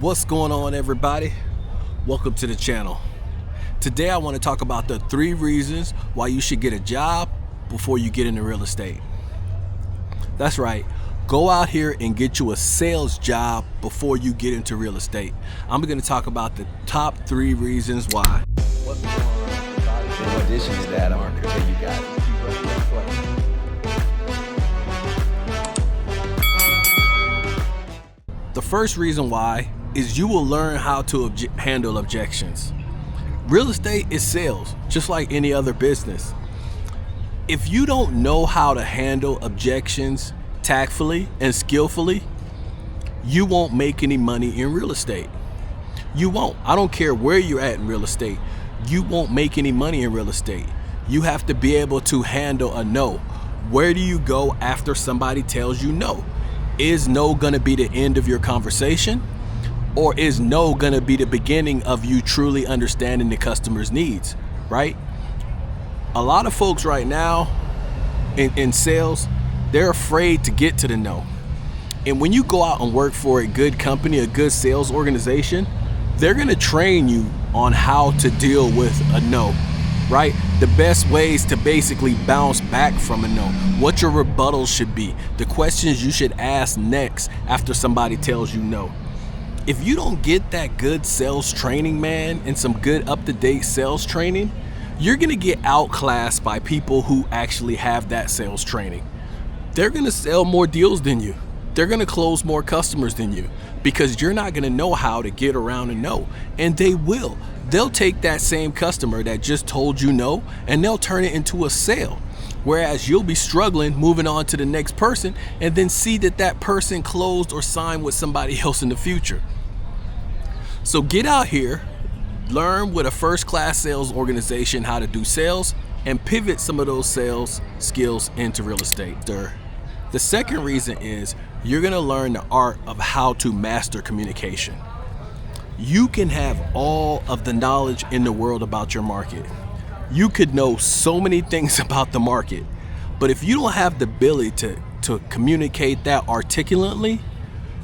What's going on, everybody? Welcome to the channel. Today I want to talk about the 3 reasons why you should get a job before you get into real estate. That's right, go out here and get you a sales job before you get into real estate. I'm going to talk about the top 3 reasons why. What's going on? In addition to that, Mark, that you got. The first reason why is you will learn how to handle objections. Real estate is sales, just like any other business. If you don't know how to handle objections tactfully and skillfully, you won't make any money in real estate. You won't. I don't care where you're at in real estate. You won't make any money in real estate. You have to be able to handle a no. Where do you go after somebody tells you no? Is no gonna be the end of your conversation? Or is no gonna be the beginning of you truly understanding the customer's needs, right? A lot of folks right now in sales, they're afraid to get to the no. And when you go out and work for a good company, a good sales organization, they're gonna train you on how to deal with a no, right? The best ways to basically bounce back from a no, what your rebuttals should be, the questions you should ask next after somebody tells you no. If you don't get that good sales training, man, and some good up-to-date sales training, you're gonna get outclassed by people who actually have that sales training. They're gonna sell more deals than you. They're gonna close more customers than you because you're not gonna know how to get around a no. And they will. They'll take that same customer that just told you no and they'll turn it into a sale. Whereas you'll be struggling moving on to the next person and then see that that person closed or signed with somebody else in the future. So get out here, learn with a first-class sales organization how to do sales and pivot some of those sales skills into real estate. The second reason is you're gonna learn the art of how to master communication. You can have all of the knowledge in the world about your market. You could know so many things about the market, but if you don't have the ability to communicate that articulately,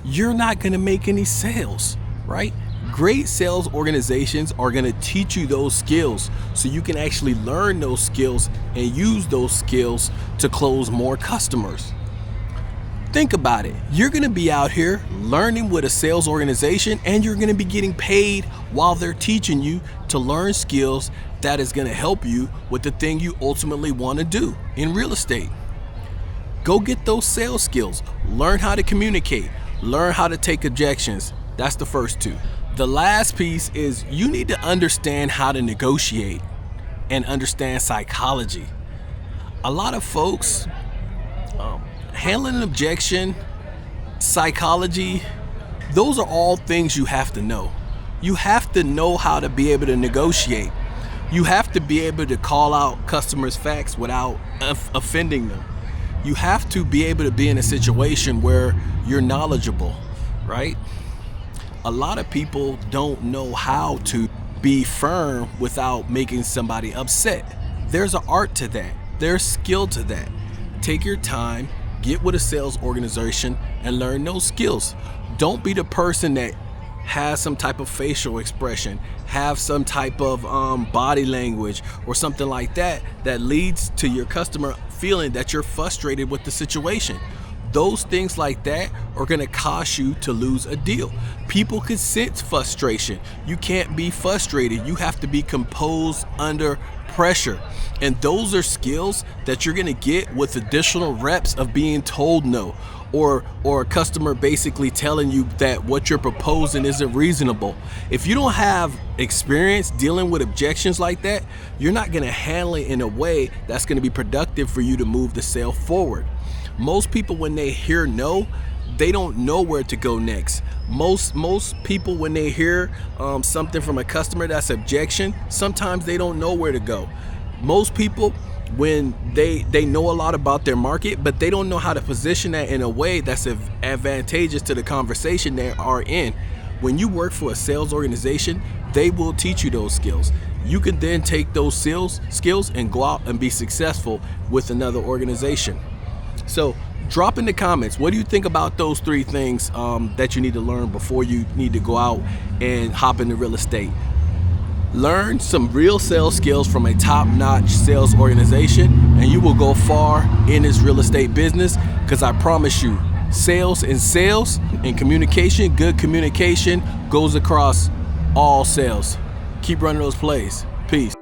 you're not gonna make any sales, right? Great sales organizations are gonna teach you those skills so you can actually learn those skills and use those skills to close more customers. Think about it. You're gonna be out here learning with a sales organization and you're gonna be getting paid while they're teaching you to learn skills that is gonna help you with the thing you ultimately wanna do in real estate. Go get those sales skills. Learn how to communicate. Learn how to take objections. That's the first 2. The last piece is you need to understand how to negotiate and understand psychology. A lot of folks, handling an objection, psychology, those are all things you have to know. You have to know how to be able to negotiate. You have to be able to call out customers' facts without offending them. You have to be able to be in a situation where you're knowledgeable, right? A lot of people don't know how to be firm without making somebody upset. There's an art to that. There's skill to that. Take your time, get with a sales organization and learn those skills. Don't be the person that has some type of facial expression, have some type of body language or something like that that leads to your customer feeling that you're frustrated with the situation. Those things like that are gonna cause you to lose a deal. People can sense frustration. You can't be frustrated. You have to be composed under pressure. And those are skills that you're gonna get with additional reps of being told no, or a customer basically telling you that what you're proposing isn't reasonable. If you don't have experience dealing with objections like that, you're not gonna handle it in a way that's gonna be productive for you to move the sale forward. Most people, when they hear no, they don't know where to go next. Most people, when they hear something from a customer that's objection, sometimes they don't know where to go. Most people, when they know a lot about their market, but they don't know how to position that in a way that's advantageous to the conversation they are in. When you work for a sales organization, they will teach you those skills. You can then take those skills and go out and be successful with another organization. So Drop in the comments, what do you think about those 3 things that you need to learn before you need to go out and hop into real estate? Learn some real sales skills from a top-notch sales organization, and you will go far in this real estate business, because I promise you, sales and communication, good communication goes across all sales. Keep running those plays. Peace.